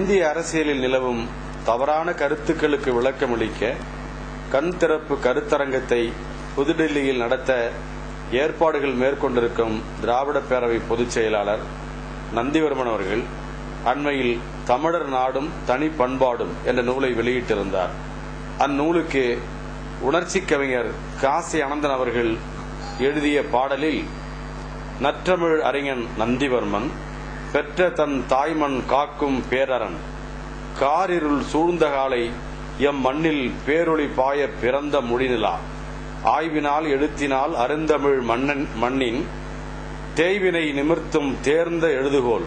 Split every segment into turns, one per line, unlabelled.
இந்திய அரசியலில் நிலவும் தவறான கருத்துக்களுக்கு விளக்கமளிக்க கண் திறப்பு கருத்தரங்கத்தை புதுடில்லியில் நடத்த ஏற்பாடுகள் மேற்கொண்டிருக்கும் திராவிட பேரவை பொதுச் செயலாளர் நந்திவர்மன் அவர்கள் அண்மையில் தமிழர் நாடும் தனி பண்பாடும் என்ற நூலை வெளியிட்டிருந்தார். அந்நூலுக்கு உணர்ச்சி கவிஞர் காசி அனந்தன் அவர்கள் எழுதிய பாடலில் நற்றமிழ் அறிஞன் நந்திவர்மன் பெற்ற தன் தாய்மண் காக்கும் பேரரன் காரிருள் சூழ்ந்த காலை எம் மண்ணில் பேரொளி பாய பிறந்த முடிநிலா ஆய்வினால் எழுத்தினால் அருந்தமிழ் மண்ணின் தேய்வினை நிமிர்த்தும் தேர்ந்த எழுதுகோல்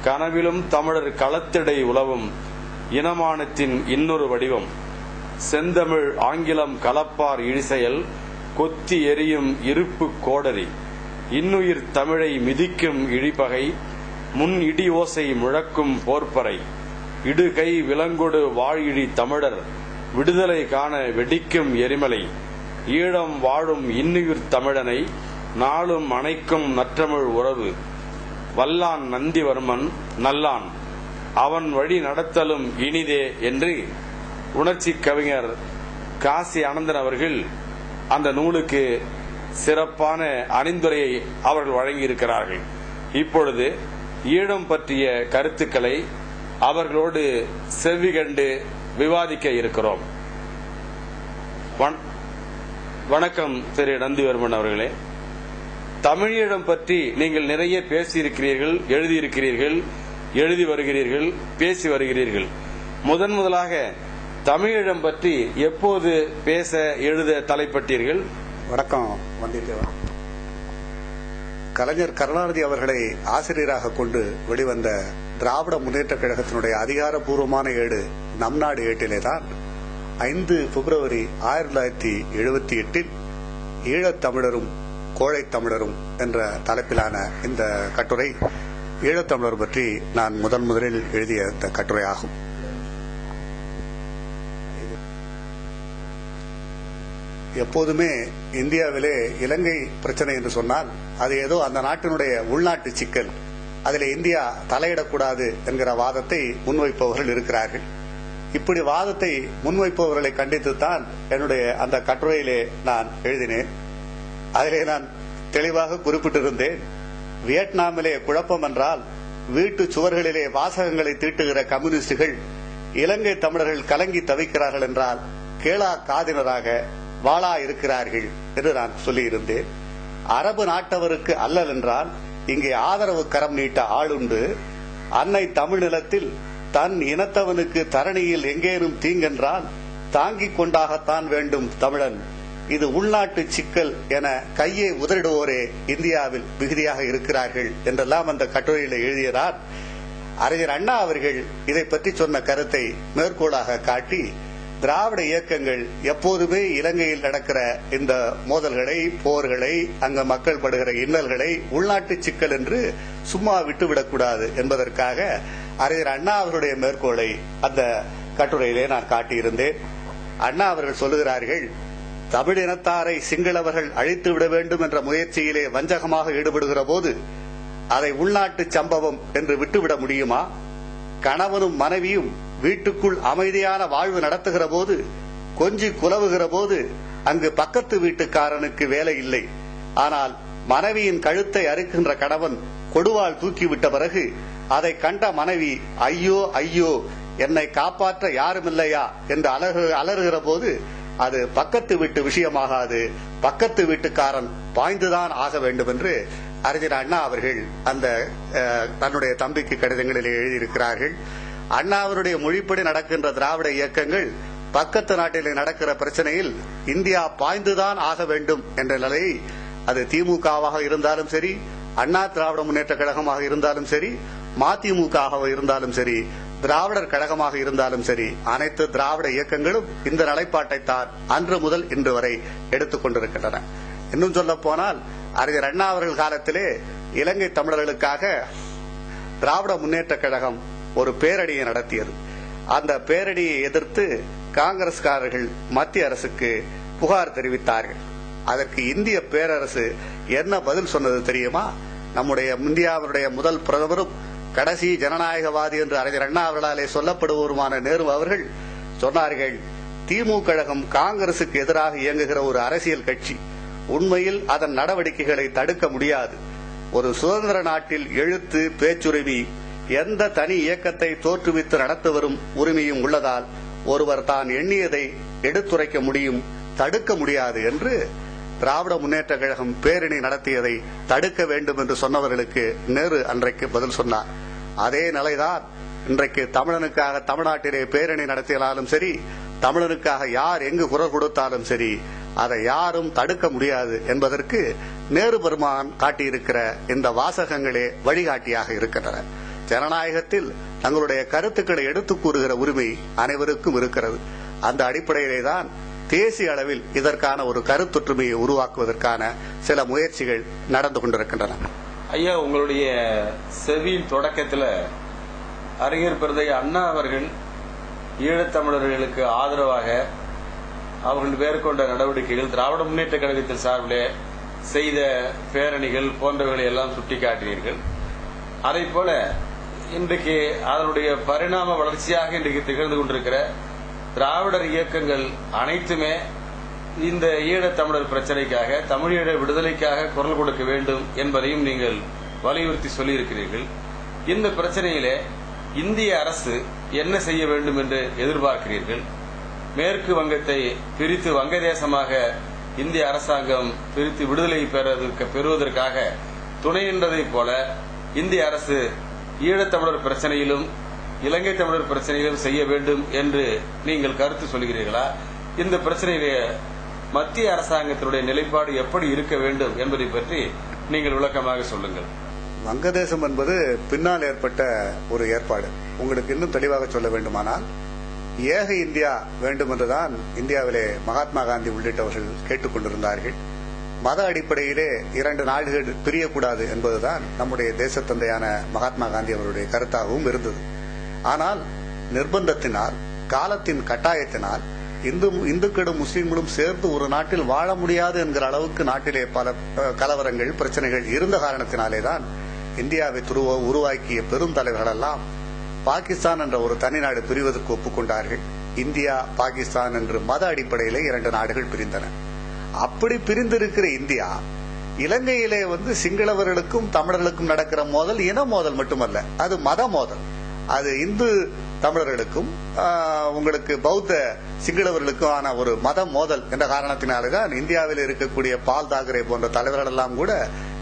கனவிலும் தமிழர் களத்திடை உலவும் இனமானத்தின் இன்னொரு வடிவம் செந்தமிழ் ஆங்கிலம் கலப்பார் இழிசெயல் கொத்தி எரியும் இருப்பு கோடரி இன்னுயிர் தமிழை மிதிக்கும் இழிபகை முன் இடி ஓசை முழக்கும் போர்ப்பறை இடுகை விலங்கொடு வாழிழி தமிழர் விடுதலை காண வெடிக்கும் எரிமலை ஈழம் வாழும் இன்னுயிர் தமிழனை நாளும் அணைக்கும் நற்றமிழ் உறவு வல்லான் நந்திவர்மன் நல்லான் அவன் வழி நடத்தலும் இனிதே என்று உணர்ச்சி கவிஞர் காசி அனந்தன் அவர்கள் அந்த நூலுக்கு சிறப்பான அணிந்துரையை அவர்கள் வழங்கியிருக்கிறார்கள். இப்பொழுது ஈழம் பற்றிய கருத்துக்களை அவர்களோடு செவி கண்டு விவாதிக்க இருக்கிறோம். வணக்கம் திரு நந்திவர்மன் அவர்களே. தமிழீழம் பற்றி நீங்கள் நிறைய பேசியிருக்கிறீர்கள், எழுதியிருக்கிறீர்கள், எழுதி வருகிறீர்கள், பேசி வருகிறீர்கள். முதலாக தமிழீழம் பற்றி எப்போது பேச எழுத தலைப்பட்டீர்கள்?
வணக்கம் வந்திருக்கேன். கலைஞர் கருணாநிதி அவர்களை ஆசிரியராக கொண்டு வெளிவந்த திராவிட முன்னேற்ற கழகத்தினுடைய அதிகாரப்பூர்வமான ஏடு நம் நாடு ஏட்டிலேதான் 5 பிப்ரவரி 1978 ஈழத்தமிழரும் கோழைத்தமிழரும் என்ற தலைப்பிலான இந்த கட்டுரை ஈழத்தமிழர் பற்றி நான் முதலில் எழுதிய இந்த கட்டுரையாகும். எப்போதுமே இந்தியாவிலே இலங்கை பிரச்சனை என்று சொன்னால் அது ஏதோ அந்த நாட்டினுடைய உள்நாட்டு சிக்கல், அதில் இந்தியா தலையிடக்கூடாது என்கிற வாதத்தை முன்வைப்பவர்கள் இருக்கிறார்கள். இப்படி வாதத்தை முன்வைப்பவர்களை கண்டித்துத்தான் என்னுடைய அந்த கட்டுரையிலே நான் எழுதினேன். அதிலே நான் தெளிவாக குறிப்பிட்டிருந்தேன், வியட்நாமிலே குழப்பம் என்றால் வீட்டு சுவர்களிலே வாசகங்களை தீட்டுகிற கம்யூனிஸ்டுகள் இலங்கை தமிழர்கள் கலங்கி தவிக்கிறார்கள் என்றால் கேளா காதினராக வாளா இருக்கிறார்கள் என்று நான் சொல்லியிருந்தேன். அரபு நாட்டவருக்கு அல்லல் என்றால் இங்கே ஆதரவு கரம் நீட்ட ஆளுண்டு. அன்னை தமிழ் நிலத்தில் தன் இனத்தவனுக்கு தரணியில் எங்கேனும் தீங்கென்றால் தாங்கிக் கொண்டாகத்தான் வேண்டும் தமிழன். இது உள்நாட்டு சிக்கல் என கையை உதறிடுவோரே இந்தியாவில் மிகுதியாக இருக்கிறார்கள் என்றெல்லாம் அந்த கட்டுரையில் எழுதியதால் அறிஞர் அண்ணா அவர்கள் இதை பற்றி சொன்ன கருத்தை மேற்கோளாக காட்டி திராவிட இயக்கங்கள் எப்போதுமே இலங்கையில் நடக்கிற இந்த மோதல்களை, போர்களை, அங்க மக்கள் படுகிற இன்னல்களை உள்நாட்டு சிக்கல் என்று சும்மா விட்டுவிடக்கூடாது என்பதற்காக அறிஞர் அண்ணா அவருடைய மேற்கோளை அந்த கட்டுரையிலே நான் காட்டியிருந்தேன். அண்ணா அவர்கள் சொல்லுகிறார்கள், தமிழ் இனத்தாரை சிங்களவர்கள் அழித்து விட வேண்டும் என்ற முயற்சியிலே வஞ்சகமாக ஈடுபடுகிற போது அதை உள்நாட்டு சம்பவம் என்று விட்டுவிட முடியுமா? கணவனும் மனைவியும் வீட்டுக்குள் அமைதியான வாழ்வு நடத்துகிற போது, கொஞ்சி குலவுகிற போது அங்கு பக்கத்து வீட்டுக்காரனுக்கு வேலை இல்லை. ஆனால் மனைவியின் கழுத்தை அறுக்கின்ற கணவன் கொடுவாள் தூக்கிவிட்ட பிறகு அதை கண்ட மனைவி ஐயோ ஐயோ என்னை காப்பாற்ற யாரும் இல்லையா என்று அலறுகிற போது அது பக்கத்து வீட்டு விஷயமாகாது, பக்கத்து வீட்டுக்காரன் பாய்ந்துதான் ஆக வேண்டும் என்று அறிஞர் அண்ணா அவர்கள் அந்த தன்னுடைய தம்பிக்கு கடிதங்களில் எழுதியிருக்கிறார்கள். அண்ணா அவருடைய மொழிப்படி நடக்கின்ற திராவிட இயக்கங்கள் பக்கத்து நாட்டிலே நடக்கிற பிரச்சனையில் இந்தியா பாய்ந்துதான் ஆக வேண்டும் என்ற நிலையை அது திமுகவாக இருந்தாலும் சரி, அண்ணா திராவிட முன்னேற்ற கழகமாக இருந்தாலும் சரி, மதிமுகவாக இருந்தாலும் சரி, திராவிடர் கழகமாக இருந்தாலும் சரி, அனைத்து திராவிட இயக்கங்களும் இந்த நிலைப்பாட்டை தான் அன்று முதல் இன்று வரை எடுத்துக் கொண்டிருக்கின்றன. இன்னும் சொல்ல போனால் அறிஞர் அண்ணா அவர்கள் காலத்திலே இலங்கை தமிழர்களுக்காக திராவிட முன்னேற்ற கழகம் ஒரு பேரணியை நடத்தியது. அந்த பேரணியை எதிர்த்து காங்கிரஸ்காரர்கள் மத்திய அரசுக்கு புகார் தெரிவித்தார்கள். அதற்கு இந்திய பேரரசு என்ன பதில் சொன்னது தெரியுமா? நம்முடைய இந்தியாவுடைய முதல் பிரதமரும் கடைசி ஜனநாயகவாதி என்று அறிஞர் அண்ணா அவர்களாலே சொல்லப்படுவோருமான நேரு அவர்கள் சொன்னார்கள், திமுக கழகம் காங்கிரசுக்கு எதிராக இயங்குகிற ஒரு அரசியல் கட்சி. உண்மையில் அதன் நடவடிக்கைகளை தடுக்க முடியாது. ஒரு சுதந்திர நாட்டில் எழுத்து, பேச்சுரிமை, எந்த தனி இயக்கத்தை தோற்றுவித்து நடத்த வரும் உரிமையும் உள்ளதால் ஒருவர் தான் எண்ணியதை எடுத்துரைக்க முடியும், தடுக்க முடியாது என்று திராவிட முன்னேற்ற கழகம் பேரணி நடத்தியதை தடுக்க வேண்டும் என்று சொன்னவர்களுக்கு நேரு அன்றைக்கு பதில் சொன்னார். அதே நிலைதான் இன்றைக்கு தமிழனுக்காக தமிழ்நாட்டிலே பேரணி நடத்தினாலும் சரி, தமிழனுக்காக யார் எங்கு குரல் கொடுத்தாலும் சரி, அதை யாரும் தடுக்க முடியாது என்பதற்கு நேரு பெருமான் காட்டியிருக்கிற இந்த வாசகங்களே வழிகாட்டியாக இருக்கின்றன. ஜனநாயகத்தில் தங்களுடைய கருத்துக்களை எடுத்துக் கூறுகிற உரிமை அனைவருக்கும் இருக்கிறது. அந்த அடிப்படையிலே தான் தேசிய அளவில் இதற்கான ஒரு கருத்தொற்றுமையை உருவாக்குவதற்கான சில முயற்சிகள் நடந்து கொண்டிருக்கின்றன.
ஐயா, உங்களுடைய செவியின் தொடக்கத்தில் அறிஞர் பெருந்தை அண்ணா அவர்கள் ஈழத்தமிழர்களுக்கு ஆதரவாக அவர்கள் மேற்கொண்ட நடவடிக்கைகள், திராவிட முன்னேற்ற கழகத்தின் சார்பிலே செய்த பேரணிகள் போன்றவைகளை எல்லாம் சுட்டிக்காட்டினீர்கள். அதை போல இன்றைக்கு அதனுடைய பரிணாம வளர்ச்சியாக இன்றைக்கு திகழ்ந்து கொண்டிருக்கிற திராவிடர் இயக்கங்கள் அனைத்துமே இந்த ஈழத்தமிழர் பிரச்சனைக்காக, தமிழீழ விடுதலைக்காக குரல் கொடுக்க வேண்டும் என்பதையும் நீங்கள் வலியுறுத்தி சொல்லியிருக்கிறீர்கள். இந்த பிரச்சனையிலே இந்திய அரசு என்ன செய்ய வேண்டும் என்று எதிர்பார்க்கிறீர்கள்? மேற்கு வங்கத்தை பிரித்து வங்கதேசமாக இந்திய அரசாங்கம் பிரித்து விடுதலை பெறுவதற்காக துணை நின்றதைப் போல இந்திய அரசு ஈழத்தமிழர் பிரச்சனையிலும் இலங்கை தமிழர் பிரச்சனையிலும் செய்ய வேண்டும் என்று நீங்கள் கருத்து சொல்கிறீர்களா? இந்த பிரச்சனையிலே மத்திய அரசாங்கத்தினுடைய நிலைப்பாடு எப்படி இருக்க வேண்டும் என்பதை பற்றி நீங்கள் விளக்கமாக சொல்லுங்கள்.
வங்கதேசம் என்பது பின்னால் ஏற்பட்ட ஒரு ஏற்பாடு. உங்களுக்கு இன்னும் தெளிவாக சொல்ல வேண்டுமானால், ஏக இந்தியா வேண்டும் என்றுதான் இந்தியாவிலே மகாத்மா காந்தி உள்ளிட்டவர்கள் கேட்டுக் கொண்டிருந்தார்கள். மத அடிப்படையிலே இரண்டு நாடுகள் பிரியக்கூடாது என்பதுதான் நம்முடைய தேசத்தந்தையான மகாத்மா காந்தி அவருடைய கருத்தாகவும் இருந்தது. ஆனால் நிர்பந்தத்தினால், காலத்தின் கட்டாயத்தினால் இந்துக்களும் முஸ்லீம்களும் சேர்ந்து ஒரு நாட்டில் வாழ முடியாது என்கிற அளவுக்கு நாட்டிலே பல கலவரங்கள், பிரச்சனைகள் இருந்த காரணத்தினாலேதான் இந்தியாவை உருவாக்கிய பெருந்தலைவர்கள் எல்லாம் பாகிஸ்தான் என்ற ஒரு தனிநாடு பிரிவதற்கு ஒப்புக்கொண்டார்கள். இந்தியா, பாகிஸ்தான் என்று மத அடிப்படையிலே இரண்டு நாடுகள் பிரிந்தன. அப்படி பிரிந்திருக்கிற இந்தியா, இலங்கையிலே சிங்களவர்களுக்கும் தமிழர்களுக்கும் நடக்கிற மோதல் இன மோதல் மட்டுமல்ல, அது மத மோதல். அது இந்து தமிழர்களுக்கும் உங்களுக்கு பௌத்த சிங்களவர்களுக்கான ஒரு மத மோதல் என்ற காரணத்தினால்தான் இந்தியாவில் இருக்கக்கூடிய பால் தாக்கரே போன்ற தலைவர்கள் எல்லாம் கூட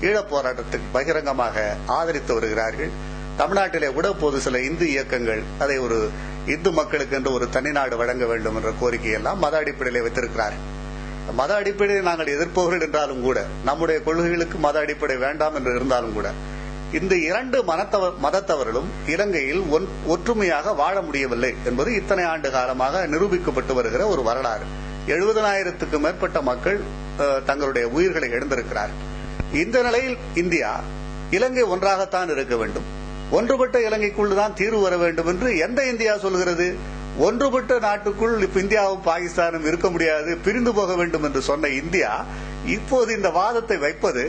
ஈழப் போராட்டத்துக்கு பகிரங்கமாக ஆதரித்து வருகிறார்கள். தமிழ்நாட்டிலே கூட போது சில இந்து இயக்கங்கள் அதை ஒரு இந்து மக்களுக்கு என்று ஒரு தனிநாடு வழங்க வேண்டும் என்ற கோரிக்கையெல்லாம் மத அடிப்படையிலே வைத்திருக்கிறார்கள். மத அடிப்படையில் நாங்கள் எதிர்ப்பவர்கள் என்றாலும் கூட, நம்முடைய கொள்கைகளுக்கு மத அடிப்படை வேண்டாம் என்று இருந்தாலும் கூட, இந்த இரண்டு மதத்தவர்களும் இலங்கையில் ஒற்றுமையாக வாழ முடியவில்லை என்பது இத்தனை ஆண்டு காலமாக நிரூபிக்கப்பட்டு வருகிற ஒரு வரலாறு. 70,000க்கும் மேற்பட்ட மக்கள் தங்களுடைய உயிர்களை இழந்திருக்கிறார்கள். இந்த நிலையில் இந்தியா, இலங்கை ஒன்றாகத்தான் இருக்க வேண்டும், ஒன்றுபட்ட இலங்கைக்குள் தான் தீர்வு வர வேண்டும் என்று எந்த இந்தியா சொல்கிறது? ஒன்றுபட்ட நாட்டுக்குள் இப்ப இந்தியாவும் பாகிஸ்தானும் இருக்க முடியாது, பிரிந்து போக வேண்டும் என்று சொன்ன இந்தியா இப்போது இந்த வாதத்தை வைப்பது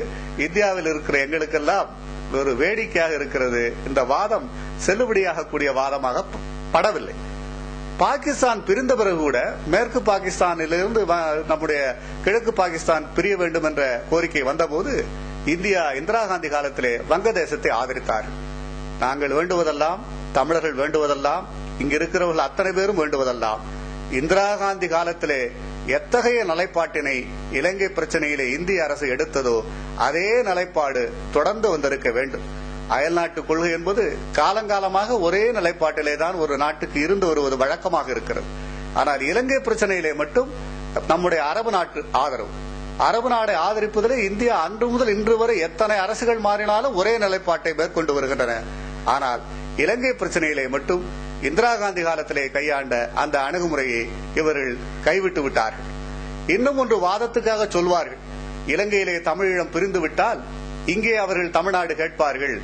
இந்தியாவில் இருக்கிற எங்களுக்கெல்லாம் ஒரு வேடிக்கையாக இருக்கிறது. இந்த வாதம் செல்லுபடியாக கூடிய வாதமாக படவில்லை. பாகிஸ்தான் பிரிந்த பிறகு கூட மேற்கு பாகிஸ்தானிலிருந்து நம்முடைய கிழக்கு பாகிஸ்தான் பிரிய வேண்டும் என்ற கோரிக்கை வந்தபோது இந்தியா இந்திரா காந்தி காலத்திலே வங்கதேசத்தை ஆதரித்தார். நாங்கள் வேண்டுவதெல்லாம், தமிழர்கள் வேண்டுவதெல்லாம், இங்க இருக்கிறவர்கள் அத்தனை பேரும் வேண்டுவதெல்லாம், இந்திரா காந்தி காலத்திலே எத்தகைய நிலைப்பாட்டினை இலங்கை பிரச்சனையிலே இந்திய அரசு எடுத்ததோ அதே நிலைப்பாடு தொடர்ந்து வந்திருக்க வேண்டும். அயல்நாட்டு கொள்கை என்பது காலங்காலமாக ஒரே நிலைப்பாட்டிலே தான் ஒரு நாட்டுக்கு இருந்து வருவது வழக்கமாக இருக்கிறது. ஆனால் இலங்கை பிரச்சனையிலே மட்டும் நம்முடைய அரபு நாட்டு ஆதரவு, அரபு நாடை ஆதரிப்பதிலே இந்தியா அன்று முதல் இன்று வரை எத்தனை அரசுகள் மாறினாலும் ஒரே நிலைப்பாட்டை மேற்கொண்டு வருகின்றன. ஆனால் இலங்கை பிரச்சனையிலே மட்டும் இந்திரா காந்தி காலத்திலே கையாண்ட அந்த அணுகுமுறையை இவர்கள் கைவிட்டு விட்டார்கள். இன்னும் ஒன்று வாதத்துக்காக சொல்வார்கள், இலங்கையிலே தமிழீழம் பிரிந்து விட்டால் இங்கே அவர்கள் தமிழ்நாடு கேட்பார்கள்,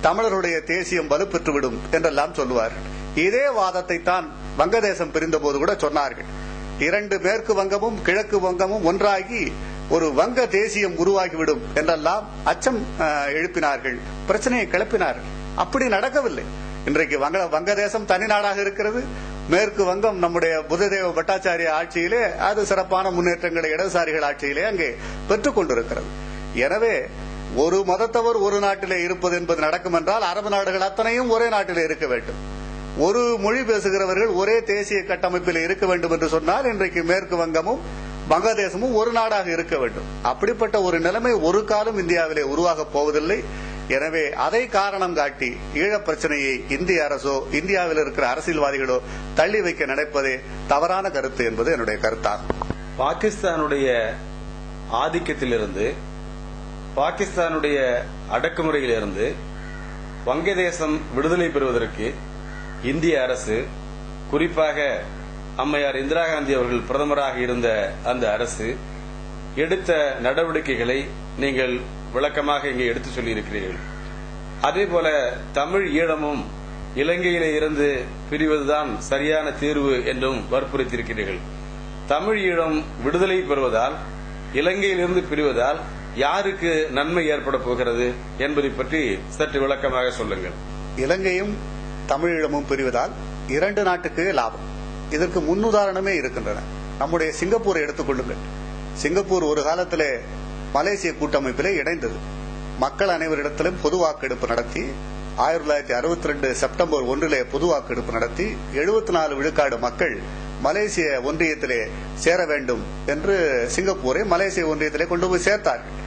தமிழருடைய தேசியம் வலுப்பெற்றுவிடும் என்றெல்லாம் சொல்லுவார்கள். இதே வாதத்தை தான் வங்கதேசம் பிரிந்த போது கூட சொன்னார்கள். இரண்டு மேற்கு வங்கமும் கிழக்கு வங்கமும் ஒன்றாகி ஒரு வங்க தேசியம் உருவாகிவிடும் என்றெல்லாம் அச்சம் எழுப்பினார்கள், பிரச்சனையை கிளப்பினார்கள். அப்படி நடக்கவில்லை. இன்றைக்கு வங்கதேசம் தனி நாடாக இருக்கிறது. மேற்கு வங்கம் நம்முடைய புததேவ பட்டாச்சாரிய ஆட்சியிலே அது சிறப்பான முன்னேற்றங்களை இடதுசாரிகள் ஆட்சியிலே அங்கே பெற்றுக் கொண்டிருக்கிறது. எனவே ஒரு மதத்தவர் ஒரு நாட்டிலே இருப்பது என்பது நடக்கும் என்றால் அரபு நாடுகள் அத்தனையும் ஒரே நாட்டிலே இருக்க வேண்டும். ஒரு மொழி பேசுகிறவர்கள் ஒரே தேசிய கட்டமைப்பில் இருக்க வேண்டும் என்று சொன்னால் இன்றைக்கு மேற்கு வங்கமும் வங்கதேசமும் ஒரு நாடாக இருக்க வேண்டும். அப்படிப்பட்ட ஒரு நிலைமை ஒரு காலம் இந்தியாவிலே உருவாக போவதில்லை. எனவே அதை காரணம் காட்டி ஈழப் பிரச்சனையை இந்திய அரசோ இந்தியாவில் இருக்கிற அரசியல்வாதிகளோ தள்ளி வைக்க நினைப்பதே தவறான கருத்து என்பது என்னுடைய கருத்தாகும்.
பாகிஸ்தானுடைய ஆதிக்கத்திலிருந்து, பாகிஸ்தானுடைய அடக்குமுறையிலிருந்து வங்கதேசம் விடுதலை பெறுவதற்கு இந்திய அரசு, குறிப்பாக அம்மையார் இந்திரா காந்தி அவர்கள் பிரதமராக இருந்த அந்த அரசு எடுத்த நடவடிக்கைகளை நீங்கள் விளக்கமாக இங்கே எடுத்து சொல்லியிருக்கிறீர்கள். அதேபோல தமிழ் ஈழமும் இலங்கையிலே இருந்து பிரிவதுதான் சரியான தீர்வு என்றும் வற்புறுத்தியிருக்கிறீர்கள். தமிழ் ஈழம் விடுதலை பெறுவதால், இலங்கையிலிருந்து பிரிவதால் யாருக்கு நன்மை ஏற்பட போகிறது என்பதை பற்றி சற்று விளக்கமாக சொல்லுங்கள்.
இலங்கையும் தமிழீழமும் பிரிவதால் இரண்டு நாட்டுக்கு லாபம். இதற்கு முன்னுதாரணமே இருக்கின்றன. நம்முடைய சிங்கப்பூரை எடுத்துக்கொள்ளுங்கள். சிங்கப்பூர் ஒரு காலத்திலே மலேசிய கூட்டமைப்பிலே இணைந்தது. மக்கள் அனைவரிடத்திலும் பொது வாக்கெடுப்பு நடத்தி 1962 செப்டம்பர் 1 பொது வாக்கெடுப்பு நடத்தி 74 விழுக்காடு மக்கள் மலேசிய ஒன்றியத்திலே சேர வேண்டும் என்று சிங்கப்பூரை மலேசிய ஒன்றியத்திலே கொண்டு போய் சேர்த்தார்கள்.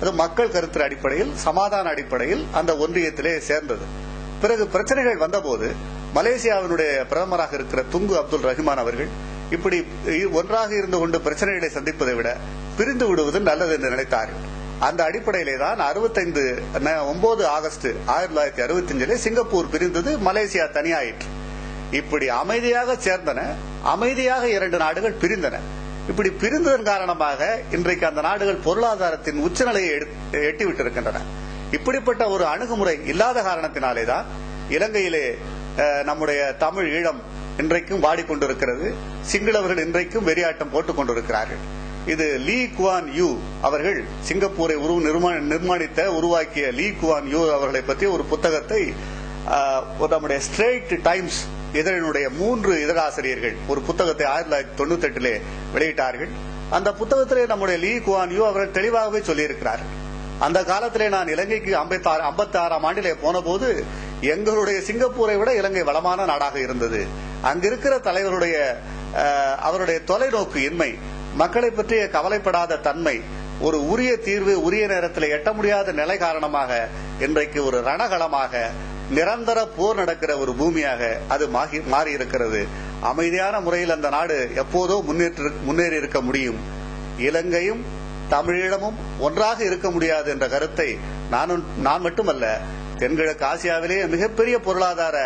அது மக்கள் கருத்து அடிப்படையில், சமாதான அடிப்படையில் அந்த ஒன்றியத்திலே சேர்ந்தது. பிறகு பிரச்சனைகள் வந்தபோது மலேசியாவினுடைய பிரதமராக இருக்கிற துங்கு அப்துல் ரஹ்மான் அவர்கள் இப்படி ஒன்றாக இருந்து கொண்டு பிரச்சனைகளை சந்திப்பதை விட பிரிந்து விடுவது நல்லது என்று நினைத்தார்கள். அந்த அடிப்படையிலே தான் 9 ஆகஸ்ட் 1965 சிங்கப்பூர் பிரிந்தது, மலேசியா தனியாயிற்று. இப்படி அமைதியாக சேர்ந்தன, அமைதியாக இரண்டு நாடுகள் பிரிந்தன. இப்படி பிரிந்ததன் காரணமாக இன்றைக்கு அந்த நாடுகள் பொருளாதாரத்தின் உச்சநிலையை எட்டிவிட்டிருக்கின்றன. இப்படிப்பட்ட ஒரு அணுகுமுறை இல்லாத காரணத்தினாலேதான் இலங்கையிலே நம்முடைய தமிழ் ஈழம் இன்றைக்கும் வாடிக்கொண்டிருக்கிறது. சிங்களவர்கள் இன்றைக்கும் வெறியாட்டம் போட்டுக் கொண்டிருக்கிறார்கள். இது லீ குவான் யூ அவர்கள் சிங்கப்பூரை உருவாக்கிய லீ குவான் யூ அவர்களை பற்றி ஒரு புத்தகத்தை நம்முடைய ஸ்ட்ரெயிட் டைம்ஸ் இதழினுடைய 3 இதழாசிரியர்கள் ஒரு புத்தகத்தை 1998 வெளியிட்டார்கள். அந்த புத்தகத்திலே நம்முடைய லீ குவான் யூ அவர்கள் தெளிவாகவே சொல்லியிருக்கிறார்கள். அந்த காலத்திலே நான் இலங்கைக்கு 56ஆம் ஆண்டிலே போன போது எங்களுடைய சிங்கப்பூரை விட இலங்கை வளமான நாடாக இருந்தது. அங்கிருக்கிற தலைவருடைய அவருடைய தொலைநோக்கு இன்மை, மக்களை பற்றிய கவலைப்படாத தன்மை, ஒரு உரிய தீர்வு உரிய நேரத்தில் எட்ட முடியாத நிலை காரணமாக இன்றைக்கு ஒரு ரணகளமாக நிரந்தர போர் நடக்கிற ஒரு பூமியாக அது மாறி இருக்கிறது. அமைதியான முறையில் அந்த நாடு எப்போதோ முன்னேறி இருக்க முடியும். இலங்கையும் தமிழீழமும் ஒன்றாக இருக்க முடியாது என்ற கருத்தை நான் மட்டுமல்ல, தென்கிழக்கு ஆசியாவிலேயே மிகப்பெரிய பொருளாதார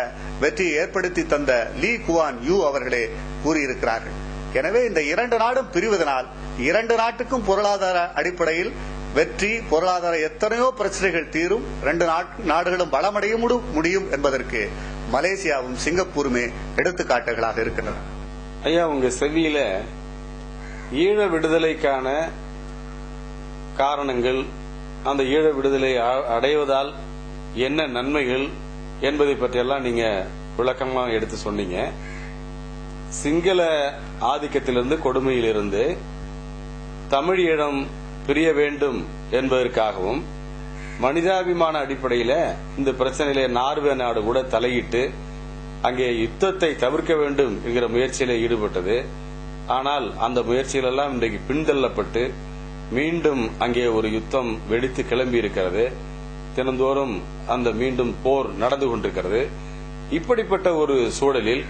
வெற்றியை ஏற்படுத்தி தந்த லீ குவான் யூ அவர்களே கூறியிருக்கிறார்கள். எனவே இந்த இரண்டு நாடும் பிரிவதனால் இரண்டு நாட்டுக்கும் பொருளாதார அடிப்படையில் வெற்றி, பொருளாதார எத்தனையோ பிரச்சனைகள் தீரும், ரெண்டு நாடுகளும் வளமடைய முடியும் என்பதற்கு மலேசியாவும் சிங்கப்பூருமே எடுத்துக்காட்டுகளாக இருக்கின்றன.
ஐயா, உங்க செவியில ஈழ விடுதலைக்கான காரணங்கள், அந்த ஈழ விடுதலை அடைவதால் என்ன நன்மைகள் என்பதை பற்றியெல்லாம் நீங்க விளக்கமா எடுத்து சொன்னீங்க. சிங்கள ஆதிக்கத்திலிருந்து, கொடுமையிலிருந்து தமிழ் ஈழம் பிரிய வேண்டும் என்பதற்காகவும், மனிதாபிமான அடிப்படையில இந்த பிரச்சனையில நார்வே நாடு கூட தலையிட்டு அங்கே யுத்தத்தை தவிர்க்க வேண்டும் என்கிற முயற்சியில ஈடுபட்டது. ஆனால் அந்த முயற்சிகளெல்லாம் இன்றைக்கு பின்தள்ளப்பட்டு மீண்டும் அங்கே ஒரு யுத்தம் வெடித்து கிளம்பி இருக்கிறது. தினந்தோறும் அந்த மீண்டும் போர் நடந்து கொண்டிருக்கிறது. இப்படிப்பட்ட ஒரு சூழலில்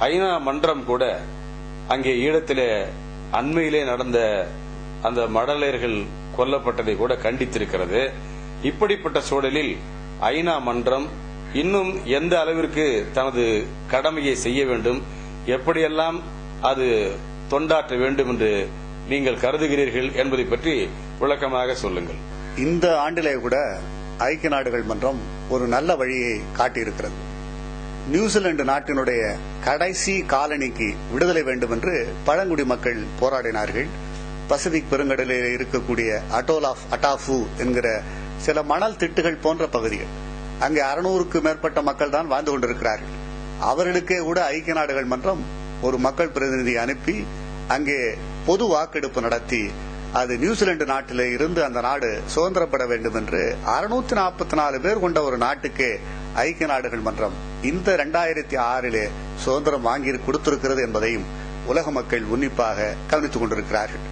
ஐநா மன்றம் கூட அங்கே ஈழத்திலே அண்மையிலே நடந்த அந்த மடலையர்கள் கொல்லப்பட்டதை கூட கண்டித்திருக்கிறது. இப்படிப்பட்ட சூழலில் ஐநா மன்றம் இன்னும் எந்த அளவிற்கு தனது கடமையை செய்ய வேண்டும், எப்படியெல்லாம் அது தொண்டாற்ற வேண்டும் என்று நீங்கள் கருதுகிறீர்கள் என்பதை பற்றி விளக்கமாக சொல்லுங்கள்.
இந்த ஆண்டிலே கூட ஐக்கிய நாடுகள் மன்றம் ஒரு நல்ல வழியை காட்டியிருக்கிறது. நியூசிலாந்து நாட்டினுடைய கடைசி காலனிக்கு விடுதலை வேண்டும் என்று பழங்குடி மக்கள் போராடினார்கள். பசிபிக் பெருங்கடலில் இருக்கக்கூடிய அட்டோல் ஆஃப் அட்டாஃபு என்கிற சில மணல் திட்டுகள் போன்ற பகுதிகள், அங்கே 600க்கும் மேற்பட்ட மக்கள் தான் வாழ்ந்து கொண்டிருக்கிறார்கள். அவர்களுக்கே கூட ஐக்கிய நாடுகள் மன்றம் ஒரு மக்கள் பிரதிநிதி அனுப்பி அங்கே பொது வாக்கெடுப்பு நடத்தி அது நியூசிலாந்து நாட்டிலே இருந்து அந்த நாடு சுதந்திரப்பட வேண்டும் என்று 644 பேர் கொண்ட ஒரு நாட்டுக்கு ஐக்கிய நாடுகள் மன்றம் இந்த 2006 சுதந்திரம் வாங்கி கொடுத்திருக்கிறது என்பதையும் உலக மக்கள் உன்னிப்பாக கவனித்துக் கொண்டிருக்கிறார்கள்.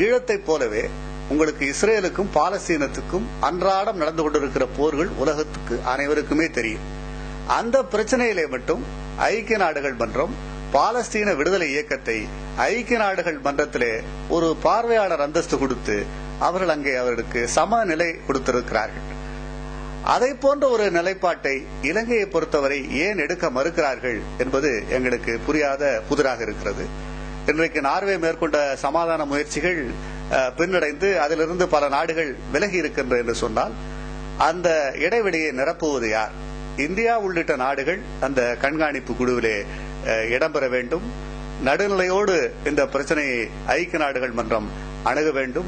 ஈழத்தை போலவே உங்களுக்கு இஸ்ரேலுக்கும் பாலஸ்தீனத்துக்கும் அன்றாடம் நடந்து கொண்டிருக்கிற போர்கள் உலகத்துக்கு அனைவருக்குமே தெரியும். அந்த பிரச்சனையிலே மட்டும் ஐக்கிய நாடுகள் மன்றம் பாலஸ்தீன விடுதலை இயக்கத்தை ஐக்கிய நாடுகள் மன்றத்திலே ஒரு பார்வையாளர் அந்தஸ்து கொடுத்து அவர்கள் அங்கே அவர்களுக்கு சமநிலை கொடுத்திருக்கிறார்கள். அதை போன்ற ஒரு நிலைப்பாட்டை இலங்கையை பொறுத்தவரை ஏன் எடுக்க மறுக்கிறார்கள் என்பது எங்களுக்கு புரியாத புதிராக இருக்கிறது. இன்றைக்கு நார்வே மேற்கொண்ட சமாதான முயற்சிகள் பின்னடைந்து அதிலிருந்து பல நாடுகள் விலகி இருக்கின்றன என்று சொன்னால் அந்த இடைவெளியை நிரப்புவது யார்? இந்தியா உள்ளிட்ட நாடுகள் அந்த கண்காணிப்பு குழுவிலே இடம்பெற வேண்டும். நடுநிலையோடு இந்த பிரச்சனையை ஐக்கிய நாடுகள் மன்றம் அணுக வேண்டும்.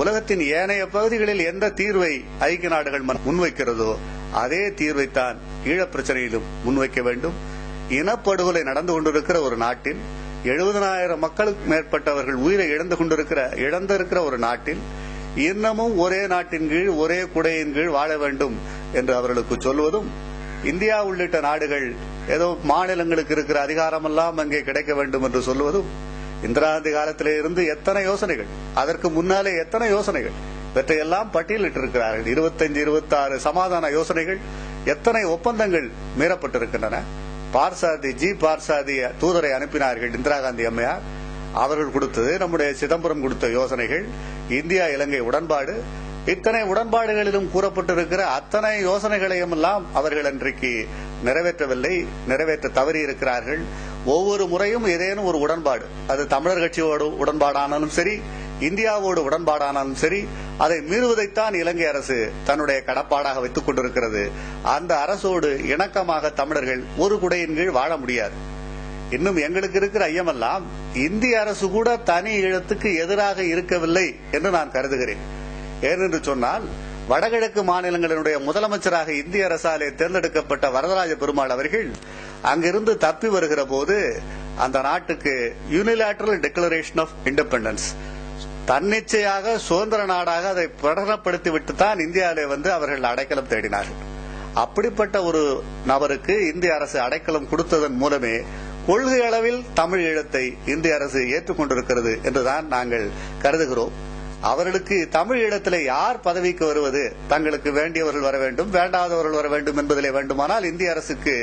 உலகத்தின் ஏனைய பகுதிகளில் எந்த தீர்வை ஐக்கிய நாடுகள் முன்வைக்கிறதோ அதே தீர்வைத்தான் ஈழப் பிரச்சனையிலும் முன்வைக்க வேண்டும். இனப்படுகொலை நடந்து கொண்டிருக்கிற ஒரு நாட்டில் 70,000 மக்களுக்கு மேற்பட்டவர்கள் உயிரை இழந்திருக்கிற ஒரு நாட்டில் இன்னமும் ஒரே நாட்டின் கீழ் ஒரே குடையின் கீழ் வாழ வேண்டும் என்று அவர்களுக்கு சொல்வதும், இந்தியா உள்ளிட்ட நாடுகள் ஏதோ மாநிலங்களுக்கு இருக்கிற அதிகாரமெல்லாம் அங்கே கிடைக்க வேண்டும் என்று சொல்வதும், இந்திரா காந்தி காலத்திலே இருந்து எத்தனை யோசனைகள், அதற்கு முன்னாலே எத்தனை யோசனைகள் இவற்றையெல்லாம் பட்டியலிட்டிருக்கிறார்கள். 25-26 சமாதான யோசனைகள், எத்தனை ஒப்பந்தங்கள் மீறப்பட்டிருக்கின்றன. பார்சாதி தூதரை அனுப்பினார்கள் இந்திரா காந்தி அம்மையார். அவர்கள் கொடுத்தது, நம்முடைய சிதம்பரம் கொடுத்த யோசனைகள், இந்தியா இலங்கை உடன்பாடு, இத்தனை உடன்பாடுகளிலும் கூறப்பட்டிருக்கிற அத்தனை யோசனைகளையும் எல்லாம் அவர்கள் அன்றைக்கு நிறைவேற்றவில்லை, நிறைவேற்ற தவறி இருக்கிறார்கள். ஒவ்வொரு முறையும் ஏதேனும் ஒரு உடன்பாடு, அது தமிழர் கட்சியோடு உடன்பாடானாலும் சரி, இந்தியாவோடு உடன்பாடானாலும் சரி, அதை மீறுவதைத்தான் இலங்கை அரசு தன்னுடைய கடப்பாடாக வைத்துக் கொண்டிருக்கிறது. அந்த அரசோடு இணக்கமாக தமிழர்கள் ஒரு குடையின் கீழ் வாழ முடியாது. இன்னும் எங்களுக்கு இருக்கிற ஐயமெல்லாம் இந்திய அரசு கூட தனி ஈழத்துக்கு எதிராக இருக்கவில்லை என்று நான் கருதுகிறேன். ஏனென்று சொன்னால், வடகிழக்கு மாநிலங்களினுடைய முதலமைச்சராக இந்திய அரசாலே தேர்ந்தெடுக்கப்பட்ட வரதராஜ பெருமாள் அவர்கள் அங்கிருந்து தப்பி வருகிற போது அந்த நாட்டுக்கு யூனிலேட்டரல் டிக்ளரேஷன் ஆஃப் இண்டிபெண்டன்ஸ், தன்னிச்சையாக சுதந்திர நாடாக அதை பிரகடனப்படுத்திவிட்டு தான் இந்தியாவிலே வந்து அவர்கள் அடைக்கலம் தேடினார்கள். அப்படிப்பட்ட ஒரு நபருக்கு இந்திய அரசு அடைக்கலம் கொடுத்ததன் மூலமே கொள்கை அளவில் தமிழ் ஈழத்தை இந்திய அரசு ஏற்றுக்கொண்டிருக்கிறது என்றுதான் நாங்கள் கருதுகிறோம். அவர்களுக்கு தமிழ் ஈழத்திலே யார் பதவிக்கு வருவது, தங்களுக்கு வேண்டியவர்கள் வர வேண்டும், வேண்டாதவர்கள் வர வேண்டும் என்பதிலே வேண்டுமானால் இந்திய அரசுக்கு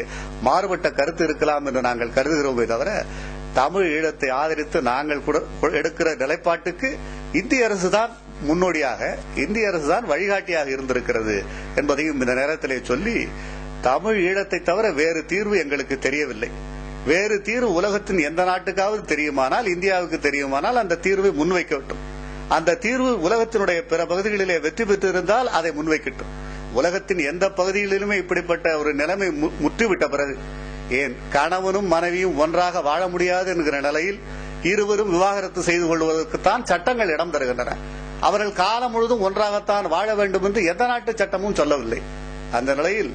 மாறுபட்ட கருத்து இருக்கலாம் என்று நாங்கள் கருதுகிறோமே தவிர, தமிழ் ஈழத்தை ஆதரித்து நாங்கள் எடுக்கிற நிலைப்பாட்டுக்கு இந்திய அரசுதான் முன்னோடியாக, இந்திய அரசுதான் வழிகாட்டியாக இருந்திருக்கிறது என்பதையும் இந்த நேரத்திலே சொல்லி, தமிழ் ஈழத்தை தவிர வேறு தீர்வு எங்களுக்கு தெரியவில்லை. வேறு தீர்வு உலகத்தின் எந்த நாட்டுக்காவது தெரியுமானால், இந்தியாவுக்கு தெரியுமானால் அந்த தீர்வை முன்வைக்கட்டும். அந்த தீர்வு உலகத்தினுடைய பிற பகுதிகளிலே வெற்றி பெற்றிருந்தால் அதை முன்வைக்கட்டும். உலகத்தின் எந்த பகுதிகளிலுமே இப்படிப்பட்ட ஒரு நிலைமை முற்றிவிட்ட பிறகு, ஏன் கணவனும் மனைவியும் ஒன்றாக வாழ முடியாது என்கிற நிலையில் இருவரும் விவாகரத்து செய்து கொள்வதற்குத்தான் சட்டங்கள் இடம் தருகின்றன. அவர்கள் காலம் முழுதும் ஒன்றாகத்தான் வாழ வேண்டும் என்று எந்த நாட்டு சட்டமும் சொல்லவில்லை. அந்த நிலையில்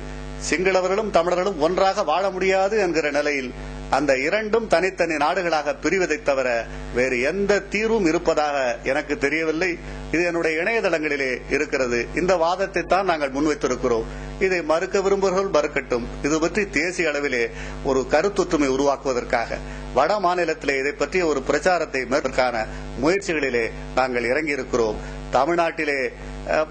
சிங்களவர்களும் தமிழர்களும் ஒன்றாக வாழ முடியாது என்கிற நிலையில் அந்த இரண்டும் தனித்தனி நாடுகளாக பிரிவதை தவிர வேறு எந்த தீர்வும் இருப்பதாக எனக்கு தெரியவில்லை. இது என்னுடைய இணையதளங்களிலே இருக்கிறது. இந்த வாதத்தை தான் நாங்கள் முன்வைத்திருக்கிறோம். இதை மறுக்க விரும்புகிறவர்கள் மறுக்கட்டும். இது பற்றி தேசிய அளவிலே ஒரு கருத்தொற்றுமை உருவாக்குவதற்காக வட மாநிலத்திலே இதை பற்றிய ஒரு பிரச்சாரத்தை மேற்கொள்வதற்கான முயற்சிகளிலே நாங்கள் இறங்கியிருக்கிறோம். தமிழ்நாட்டிலே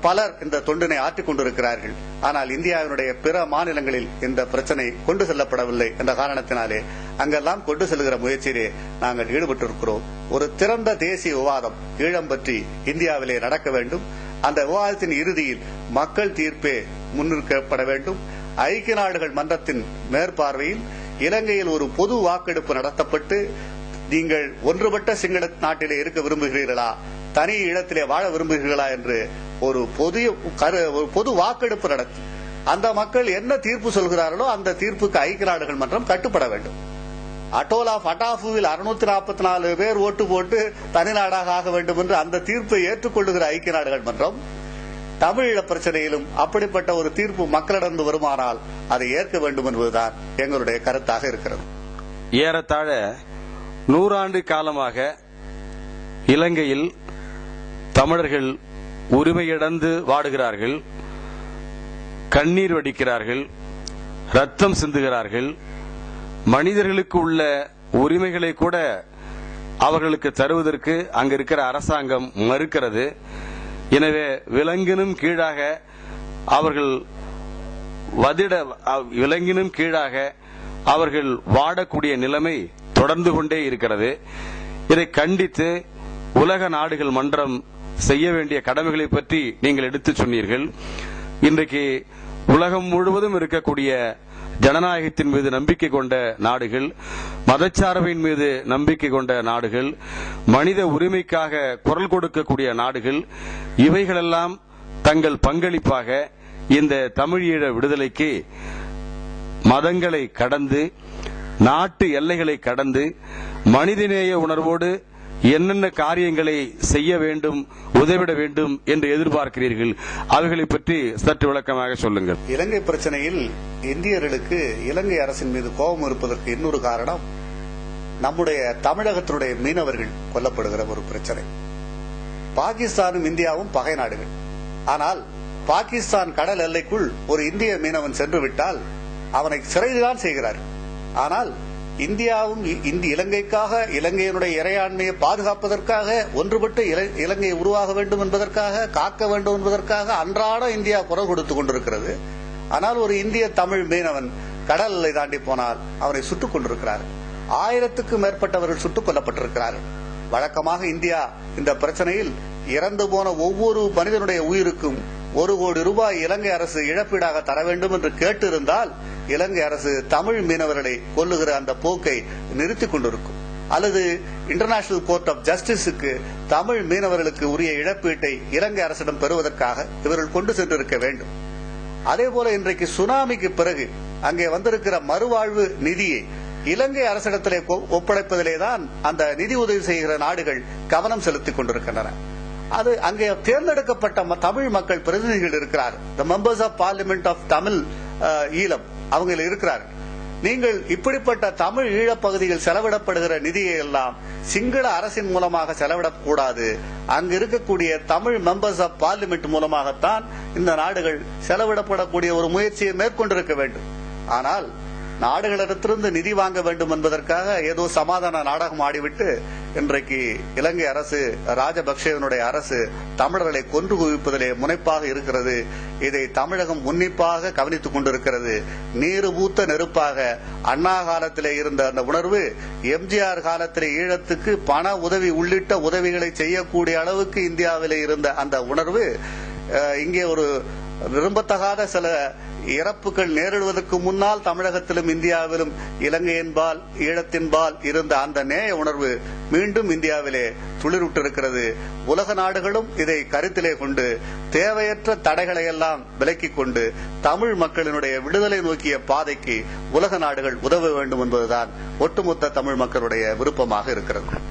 பலர் இந்த தொண்டினை ஆற்றிக் கொண்டிருக்கிறார்கள். ஆனால் இந்தியாவினுடைய பிற மாநிலங்களில் இந்த பிரச்சனை கொண்டு செல்லப்படவில்லை என்ற காரணத்தினாலே அங்கெல்லாம் கொண்டு செல்கிற முயற்சியிலே நாங்கள் ஈடுபட்டிருக்கிறோம். ஒரு திறந்த தேசிய விவாதம் ஈழம் பற்றி இந்தியாவிலே நடக்க வேண்டும். அந்த விவாதத்தின் இறுதியில் மக்கள் தீர்ப்பே முன்னிறுத்தப்பட வேண்டும். ஐக்கிய நாடுகள் மன்றத்தின் மேற்பார்வையில் இலங்கையில் ஒரு பொது வாக்கெடுப்பு நடத்தப்பட்டு, நீங்கள் ஒன்றுபட்ட சிங்கள நாட்டிலே இருக்க விரும்புகிறீர்களா, தனி ஈழத்திலே வாழ விரும்புகிறீர்களா என்று ஒரு பொது வாக்கெடுப்பு நடத்தி அந்த மக்கள் என்ன தீர்ப்பு சொல்கிறார்களோ அந்த தீர்ப்புக்கு ஐக்கிய நாடுகள் மன்றம் கட்டுப்பட வேண்டும். அட்டோல் ஆஃப் அட்டாஃபுவில் 644 பேர் ஓட்டு போட்டு தனிநாடாக ஆக வேண்டும் என்று அந்த தீர்ப்பை ஏற்றுக்கொள்ளுகிற ஐக்கிய நாடுகள் மன்றம் தமிழீழ பிரச்சனையிலும் அப்படிப்பட்ட ஒரு தீர்ப்பு மக்களிடம் வருமானால் அதை ஏற்க வேண்டும் என்பதுதான் எங்களுடைய கருத்தாக இருக்கிறது.
ஏறத்தாழ 100 ஆண்டு காலமாக இலங்கையில் தமிழர்கள் உரிமையிழந்து வாடுகிறார்கள், கண்ணீர் வடிக்கிறார்கள், ரத்தம் சிந்துகிறார்கள். மனிதர்களுக்கு உள்ள உரிமைகளை கூட அவர்களுக்கு தருவதற்கு அங்க இருக்கிற அரசாங்கம் மறுக்கிறது. எனவே விலங்கினும் கீழாக அவர்கள் விலங்கினும் கீழாக அவர்கள் வாடக்கூடிய நிலைமை தொடர்ந்து கொண்டே இருக்கிறது. இதை கண்டித்து உலக நாடுகள் மன்றம் செய்ய வேண்டிய கடமைகளை பற்றி நீங்கள் எடுத்து சொன்னீர்கள். இன்றைக்கு உலகம் முழுவதும் இருக்கக்கூடிய ஜனநாயகத்தின் மீது நம்பிக்கை கொண்ட நாடுகள், மதச்சார்பின் மீது நம்பிக்கை கொண்ட நாடுகள், மனித உரிமைக்காக குரல் கொடுக்கக்கூடிய நாடுகள், இவைகளெல்லாம் தங்கள் பங்களிப்பாக இந்த தமிழீழ விடுதலைக்கு மதங்களை கடந்து, நாட்டு எல்லைகளை கடந்து, மனிதநேய உணர்வோடு என்னென்ன காரியங்களை செய்ய வேண்டும், உதவிட வேண்டும் என்று எதிர்பார்க்கிறீர்கள்? அவைகளை பற்றி சற்று விளக்கமாக சொல்லுங்கள்.
இலங்கை பிரச்சனையில் இந்தியர்களுக்கு இலங்கை அரசின் மீது கோபம் இருப்பதற்கு இன்னொரு காரணம், நம்முடைய தமிழகத்தினுடைய மீனவர்கள் கொல்லப்படுகிற ஒரு பிரச்சனை. பாகிஸ்தானும் இந்தியாவும் பகை நாடுகள். ஆனால் பாகிஸ்தான் கடல் எல்லைக்குள் ஒரு இந்திய மீனவன் சென்று விட்டால் அவனை சிறைதான் செய்கிறார். ஆனால் இந்தியாவும் இலங்கைக்காக, இலங்கையினுடைய இறையாண்மையை பாதுகாப்பதற்காக, ஒன்றுபட்டு இலங்கையை உருவாக வேண்டும் என்பதற்காக, காக்க வேண்டும் என்பதற்காக அன்றாட இந்தியா குரல் கொடுத்துக் கொண்டிருக்கிறது. ஆனால் ஒரு இந்திய தமிழ் மீனவன் கடல் எல்லை தாண்டி போனால் அவனை சுட்டுக் கொண்டிருக்கிறார்கள். 1000க்கும் மேற்பட்டவர்கள் சுட்டுக் கொல்லப்பட்டிருக்கிறார்கள். வழக்கமாக இந்தியா இந்த பிரச்சனையில் இறந்து போன ஒவ்வொரு மனிதனுடைய உயிருக்கும் 1 கோடி ரூபாய் இலங்கை அரசு இழப்பீடாக தர வேண்டும் என்று கேட்டிருந்தால் இலங்கை அரசு தமிழ் மீனவர்களை கொல்லுகிற அந்த போக்கை நிறுத்திக் கொண்டிருக்கும். அல்லது இன்டர்நேஷனல் கோர்ட் ஆஃப் ஜஸ்டிஸுக்கு தமிழ் மீனவர்களுக்கு உரிய இழப்பீட்டை இலங்கை அரசிடம் பெறுவதற்காக இவர்கள் கொண்டு சென்றிருக்க வேண்டும். அதேபோல இன்றைக்கு சுனாமிக்கு பிறகு அங்கே வந்திருக்கிற மறுவாழ்வு நிதியை இலங்கை அரசிடத்திலே ஒப்படைப்பதிலேதான் அந்த நிதி உதவி செய்கிற நாடுகள் கவனம் செலுத்திக் கொண்டிருக்கின்றன. அது அங்கே தேர்ந்தெடுக்கப்பட்ட தமிழ் மக்கள் பிரதிநிதிகள் இருக்கிறார். The members of parliament of Tamil Eelam அவங்க இருக்கிறார்கள். நீங்கள் இப்படிப்பட்ட தமிழ் ஈழப்பகுதியில் செலவிடப்படுகிற நிதியை எல்லாம் சிங்கள அரசின் மூலமாக செலவிடக்கூடாது. அங்கு இருக்கக்கூடிய தமிழ் மெம்பர்ஸ் ஆஃப் பார்லிமெண்ட் மூலமாகத்தான் இந்த நாடுகள் செலவிடப்படக்கூடிய ஒரு முயற்சியை மேற்கொண்டிருக்க வேண்டும். ஆனால் நாடுகளிடத்திலிருந்து நிதி வாங்க வேண்டும் என்பதற்காக ஏதோ சமாதான நாடகம் ஆடிவிட்டு இன்றைக்கு இலங்கை அரசு, ராஜபக்சேவனுடைய அரசு தமிழர்களை கொன்று குவிப்பதிலே முனைப்பாக இருக்கிறது. இதை தமிழகம் உன்னிப்பாக கவனித்துக் கொண்டிருக்கிறது. நீரு பூத்த நெருப்பாக அண்ணா காலத்திலே இருந்த அந்த உணர்வு எம்ஜிஆர் காலத்திலே ஈழத்துக்கு பண உதவி உள்ளிட்ட உதவிகளை செய்யக்கூடிய அளவுக்கு இந்தியாவிலே இருந்த அந்த உணர்வு இங்கே ஒரு விரும்பத்தகாத சில இறப்புகள் நேரிடுவதற்கு முன்னால் தமிழகத்திலும் இந்தியாவிலும் இலங்கையின்பால் ஈழத்தின்பால் இருந்த அந்த நேய உணர்வு மீண்டும் இந்தியாவிலே துளிர்விட்டிருக்கிறது. உலக நாடுகளும் இதை கருத்திலே கொண்டு தேவையற்ற தடைகளை எல்லாம் விலக்கிக் கொண்டு தமிழ் மக்களினுடைய விடுதலை நோக்கிய பாதைக்கு உலக நாடுகள் உதவ வேண்டும் என்பதுதான் ஒட்டுமொத்த தமிழ் மக்களுடைய விருப்பமாக இருக்கிறது.